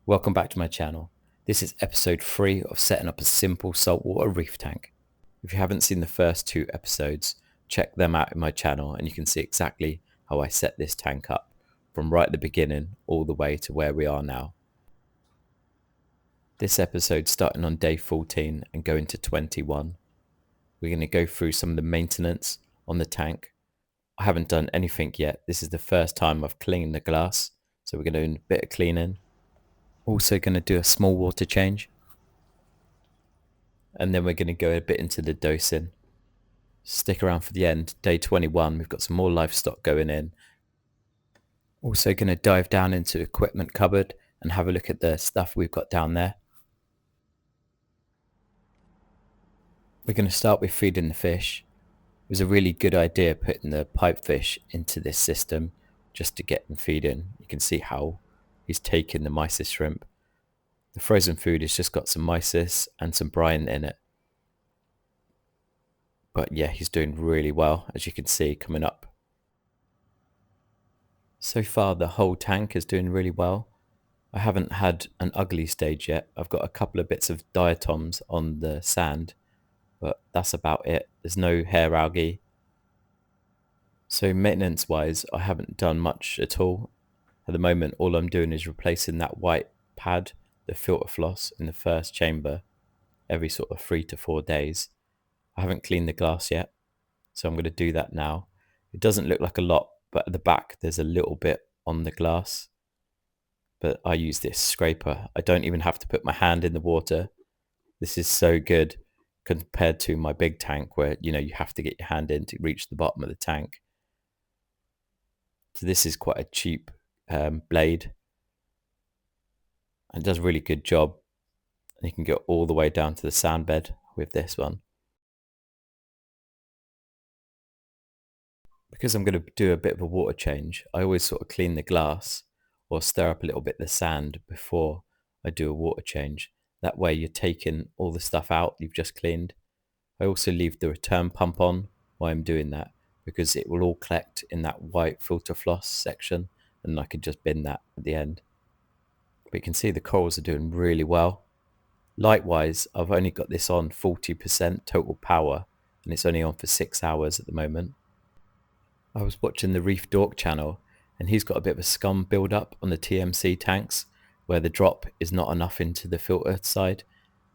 Welcome back to my channel. This is episode 3 of setting up a simple saltwater reef tank. If you haven't seen the first 2 episodes, check them out in my channel and you can see exactly how I set this tank up from right at the beginning all the way to where we are now. This episode starting on day 14 and going to 21. We're going to go through some of the maintenance on the tank. I haven't done anything yet. This is the first time I've cleaned the glass, so we're going to do a bit of cleaning. Also going to do a small water change, and then we're going to go a bit into the dosing. Stick around for the end. Day 21, we've got some more livestock going in. Also going to dive down into the equipment cupboard and have a look at the stuff we've got down there. We're going to start with feeding the fish. It was a really good idea putting the pipefish into this system just to get them feeding. You can see how he's taking the mysis shrimp. The frozen food has just got some mysis and some brine in it. But yeah, he's doing really well, as you can see coming up. So far the whole tank is doing really well. I haven't had an ugly stage yet. I've got a couple of bits of diatoms on the sand, but that's about it. There's no hair algae. So maintenance wise, I haven't done much at all. At the moment, all I'm doing is replacing that white pad, the filter floss in the first chamber, every sort of 3 to 4 days. I haven't cleaned the glass yet, so I'm going to do that now. It doesn't look like a lot, but at the back there's a little bit on the glass. But I use this scraper. I don't even have to put my hand in the water. This is so good compared to my big tank where, you have to get your hand in to reach the bottom of the tank. So this is quite a cheap blade. And it does a really good job. And you can go all the way down to the sand bed with this one. Because I'm going to do a bit of a water change, I always sort of clean the glass or stir up a little bit the sand before I do a water change. That way you're taking all the stuff out you've just cleaned. I also leave the return pump on while I'm doing that because it will all collect in that white filter floss section and I can just bin that at the end. But you can see the corals are doing really well. Light-wise, I've only got this on 40% total power and it's only on for 6 hours at the moment. I was watching the Reef Dork channel and he's got a bit of a scum build up on the TMC tanks where the drop is not enough into the filter side,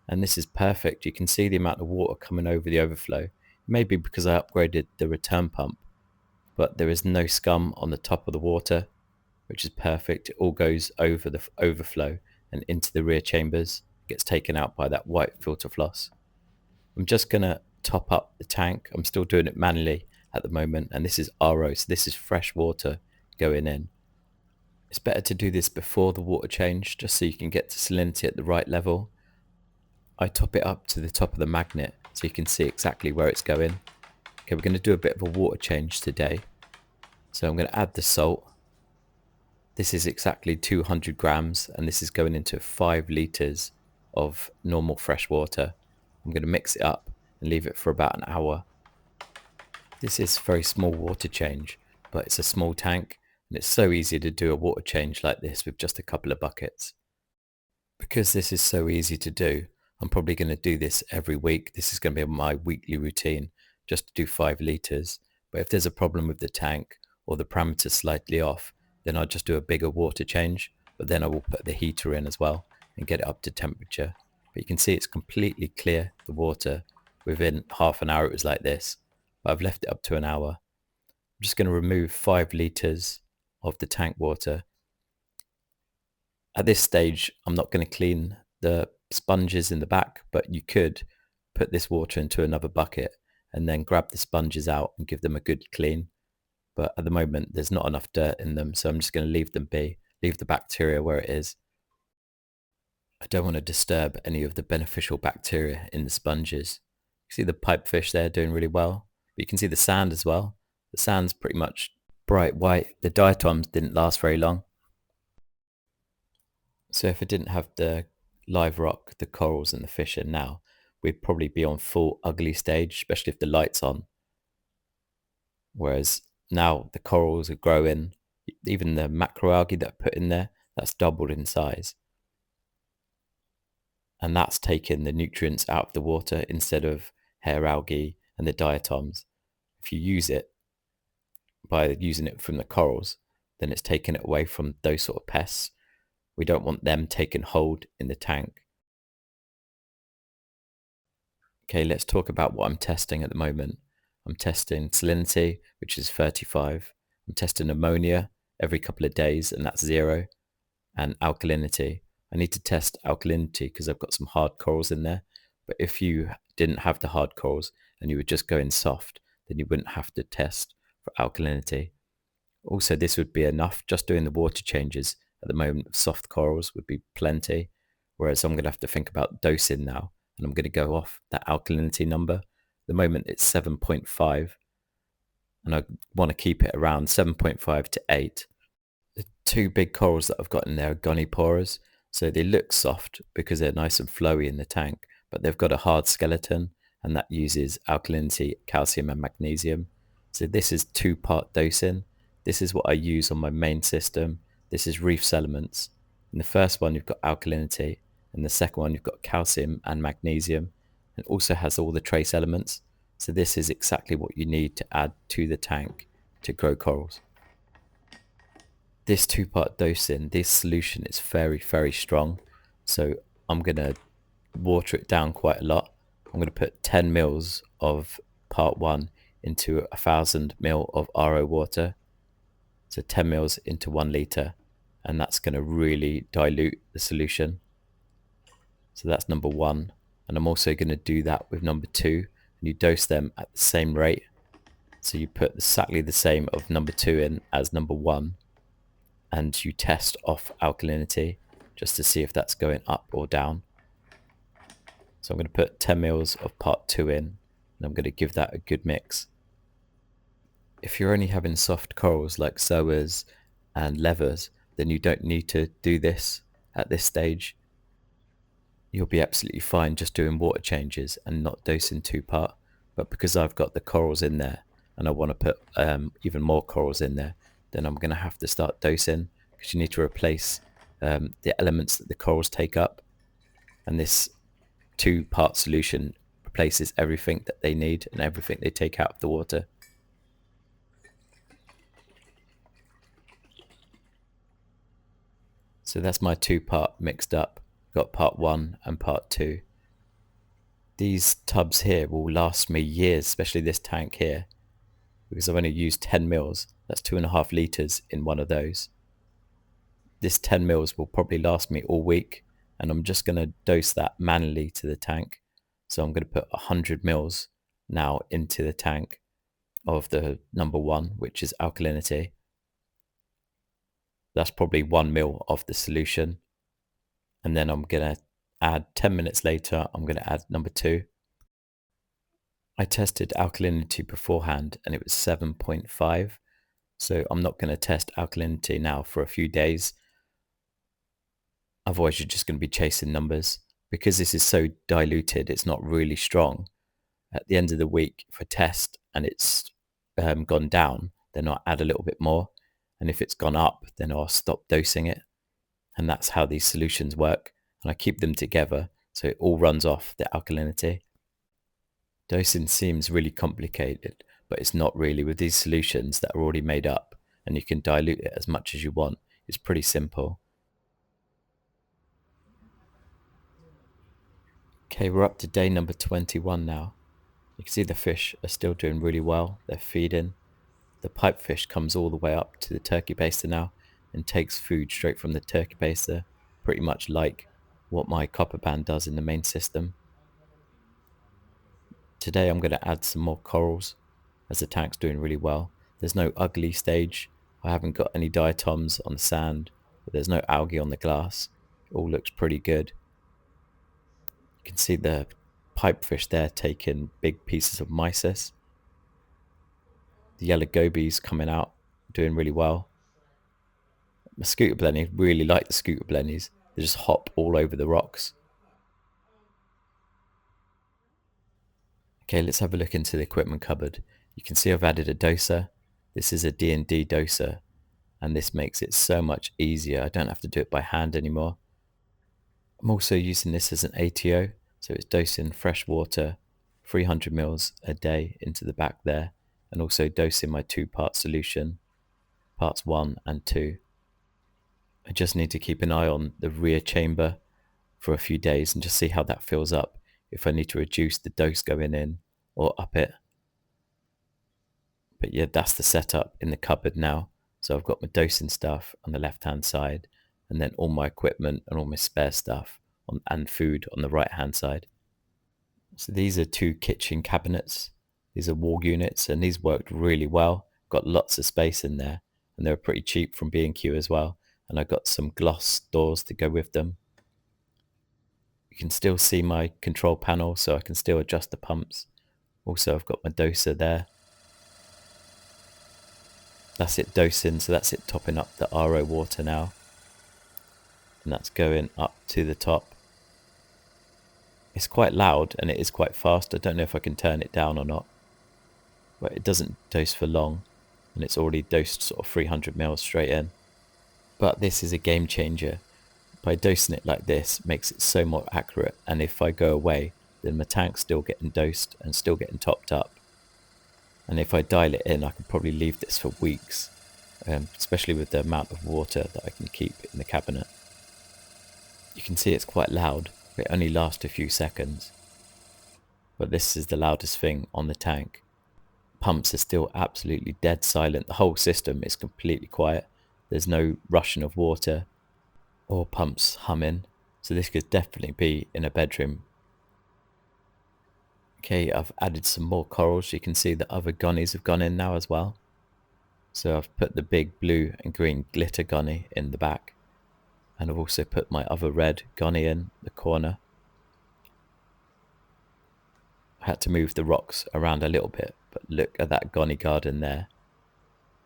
and this is perfect. You can see the amount of water coming over the overflow. Maybe because I upgraded the return pump, but there is no scum on the top of the water, which is perfect. It all goes over the overflow and into the rear chambers, gets taken out by that white filter floss. I'm just gonna top up the tank. I'm still doing it manually at the moment, and this is RO, so this is fresh water going in. It's better to do this before the water change just so you can get to salinity at the right level. I top it up to the top of the magnet so you can see exactly where it's going. Okay, we're going to do a bit of a water change today, so I'm going to add the salt. This is exactly 200 grams and this is going into 5 litres of normal fresh water. I'm going to mix it up and leave it for about an hour. This is a very small water change, but it's a small tank and it's so easy to do a water change like this with just a couple of buckets. Because this is so easy to do, I'm probably going to do this every week. This is going to be my weekly routine, just to do 5 litres. But if there's a problem with the tank or the parameters slightly off, then I'll just do a bigger water change, but then I will put the heater in as well and get it up to temperature. But you can see it's completely clear, the water. Within half an hour it was like this. But I've left it up to an hour. I'm just going to remove 5 litres of the tank water. At this stage, I'm not going to clean the sponges in the back, but you could put this water into another bucket and then grab the sponges out and give them a good clean. But at the moment, there's not enough dirt in them, so I'm just going to leave them be, leave the bacteria where it is. I don't want to disturb any of the beneficial bacteria in the sponges. You see the pipefish there doing really well. But you can see the sand as well. The sand's pretty much bright white. The diatoms didn't last very long. So if I didn't have the live rock, the corals and the fish in now, we'd probably be on full ugly stage, especially if the light's on. Whereas now the corals are growing. Even the macroalgae that I put in there, that's doubled in size. and that's taking the nutrients out of the water instead of hair algae and the diatoms. If you use it by using it from the corals, then it's taking it away from those sort of pests. We don't want them taking hold in the tank. Okay, let's talk about what I'm testing at the moment. I'm testing salinity, which is 35. I'm testing ammonia every couple of days, and that's 0. And alkalinity. I need to test alkalinity because I've got some hard corals in there. But if you didn't have the hard corals and you were just going soft, then you wouldn't have to test for alkalinity. Also, this would be enough. Just doing the water changes at the moment of soft corals would be plenty. Whereas I'm going to have to think about dosing now. And I'm going to go off that alkalinity number. At the moment, it's 7.5. And I want to keep it around 7.5 to 8. The two big corals that I've got in there are goniporas. So they look soft because they're nice and flowy in the tank, but they've got a hard skeleton, and that uses alkalinity, calcium and magnesium. So this is 2-part dosing. This is what I use on my main system. This is reef sediments. In the first one, you've got alkalinity. In the second one, you've got calcium and magnesium. It also has all the trace elements. So this is exactly what you need to add to the tank to grow corals. This 2-part dosing, this solution is very, very strong. So I'm going to water it down quite a lot. I'm going to put 10 mils of part 1 into 1,000 mil of RO water. So 10 mils into 1 litre. And that's going to really dilute the solution. So that's number 1. And I'm also going to do that with number 2. And you dose them at the same rate. So you put exactly the same of number 2 in as number 1. And you test off alkalinity just to see if that's going up or down. So I'm going to put 10 mils of part 2 in, and I'm going to give that a good mix. If you're only having soft corals like zoas and levers, then you don't need to do this at this stage. You'll be absolutely fine just doing water changes and not dosing 2-part. But because I've got the corals in there and I want to put even more corals in there, then I'm going to have to start dosing, because you need to replace the elements that the corals take up. And this 2-part solution replaces everything that they need and everything they take out of the water. So that's my 2-part mixed up. Got part 1 and part 2. These tubs here will last me years, especially this tank here, because I've only used 10 mils. That's 2.5 litres in one of those. This 10 mils will probably last me all week, and I'm just going to dose that manually to the tank. So I'm going to put 100 mils now into the tank of the number 1, which is alkalinity. That's probably 1 mil of the solution. And then I'm going to add 10 minutes later, I'm going to add number 2. I tested alkalinity beforehand and it was 7.5. So I'm not going to test alkalinity now for a few days. Otherwise, you're just going to be chasing numbers. Because this is so diluted, it's not really strong. At the end of the week, if I test and it's gone down, then I'll add a little bit more. And if it's gone up, then I'll stop dosing it. And that's how these solutions work. And I keep them together so it all runs off the alkalinity. Dosing seems really complicated, but it's not really. With these solutions that are already made up and you can dilute it as much as you want, it's pretty simple. Okay, we're up to day number 21 now. You can see the fish are still doing really well. They're feeding. The pipefish comes all the way up to the turkey baster now and takes food straight from the turkey baster, pretty much like what my copper band does in the main system. Today I'm going to add some more corals as the tank's doing really well. There's no ugly stage. I haven't got any diatoms on the sand, but there's no algae on the glass. It all looks pretty good. You can see the pipefish there taking big pieces of mysis. The yellow gobies coming out, doing really well. The scooter blenny, really like the scooter blennies. They just hop all over the rocks. Okay, let's have a look into the equipment cupboard. You can see I've added a doser. This is a D&D doser, and this makes it so much easier. I don't have to do it by hand anymore. I'm also using this as an ATO, so it's dosing fresh water, 300 mils a day into the back there, and also dosing my 2-part solution, parts 1 and 2. I just need to keep an eye on the rear chamber for a few days and just see how that fills up, if I need to reduce the dose going in or up it. But yeah, that's the setup in the cupboard now. So I've got my dosing stuff on the left hand side, and then all my equipment and all my spare stuff and food on the right hand side. So these are 2 kitchen cabinets. These are wall units, and these worked really well. Got lots of space in there, and they were pretty cheap from B&Q as well. And I got some gloss doors to go with them. You can still see my control panel, so I can still adjust the pumps. Also, I've got my doser there. That's it dosing, so that's it topping up the RO water now. And that's going up to the top. It's quite loud and it is quite fast. I don't know if I can turn it down or not. But it doesn't dose for long, and it's already dosed sort of 300 mils straight in. But this is a game changer. By dosing it like this, makes it so more accurate, and if I go away, then my tank's still getting dosed and still getting topped up. And if I dial it in, I can probably leave this for weeks, especially with the amount of water that I can keep in the cabinet. You can see it's quite loud, but it only lasts a few seconds. But this is the loudest thing on the tank. Pumps are still absolutely dead silent. The whole system is completely quiet. There's no rushing of water or pumps humming. So this could definitely be in a bedroom. Okay, I've added some more corals. You can see the other gunnies have gone in now as well. So I've put the big blue and green glitter gunny in the back. And I've also put my other red gunny in the corner. I had to move the rocks around a little bit, but look at that gunny garden there.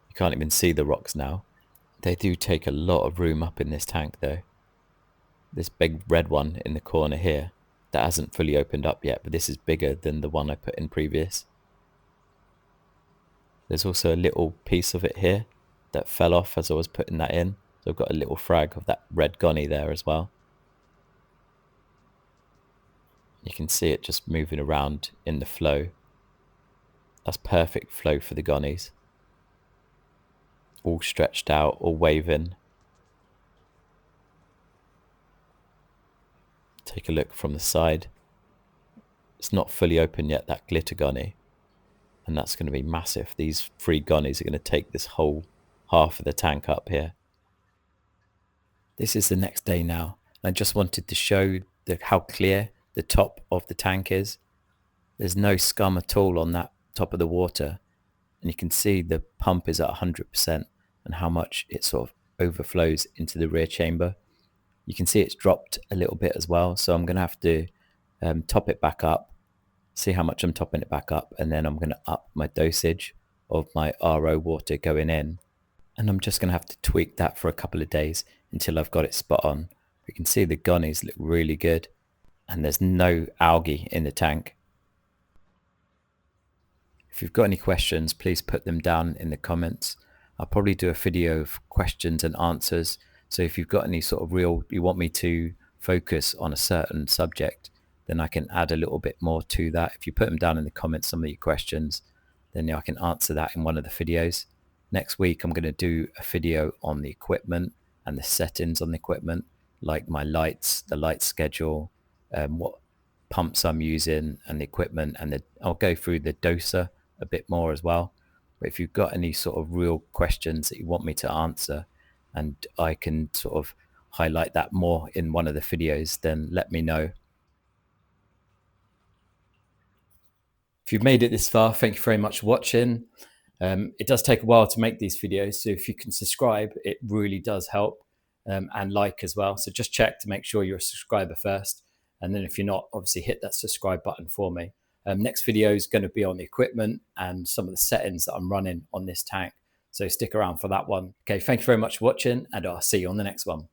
You can't even see the rocks now. They do take a lot of room up in this tank though. This big red one in the corner here, that hasn't fully opened up yet, but this is bigger than the one I put in previous. There's also a little piece of it here that fell off as I was putting that in. So I've got a little frag of that red gunny there as well. You can see it just moving around in the flow. That's perfect flow for the gunnies. All stretched out, all waving. Take a look from the side. It's not fully open yet, that glitter gunny. And that's going to be massive. These 3 gunnies are going to take this whole half of the tank up here. This is the next day now. I just wanted to show how clear the top of the tank is. There's no scum at all on that top of the water. And you can see the pump is at 100% and how much it sort of overflows into the rear chamber. You can see it's dropped a little bit as well. So I'm going to have to top it back up, see how much I'm topping it back up. And then I'm going to up my dosage of my RO water going in. And I'm just going to have to tweak that for a couple of days until I've got it spot on. You can see the gunnies look really good. And there's no algae in the tank. If you've got any questions, please put them down in the comments. I'll probably do a video of questions and answers. So if you've got any sort of you want me to focus on a certain subject, then I can add a little bit more to that. If you put them down in the comments, some of your questions, then I can answer that in one of the videos. Next week, I'm going to do a video on the equipment and the settings on the equipment, like my lights, the light schedule, what pumps I'm using and the equipment, and I'll go through the doser a bit more as well. But if you've got any sort of real questions that you want me to answer, and I can sort of highlight that more in one of the videos, then let me know. If you've made it this far, thank you very much for watching. It does take a while to make these videos, so if you can subscribe, it really does help, and like as well. So just check to make sure you're a subscriber first, and then if you're not, obviously hit that subscribe button for me. Next video is going to be on the equipment and some of the settings that I'm running on this tank, so stick around for that one. Okay, thank you very much for watching, and I'll see you on the next one.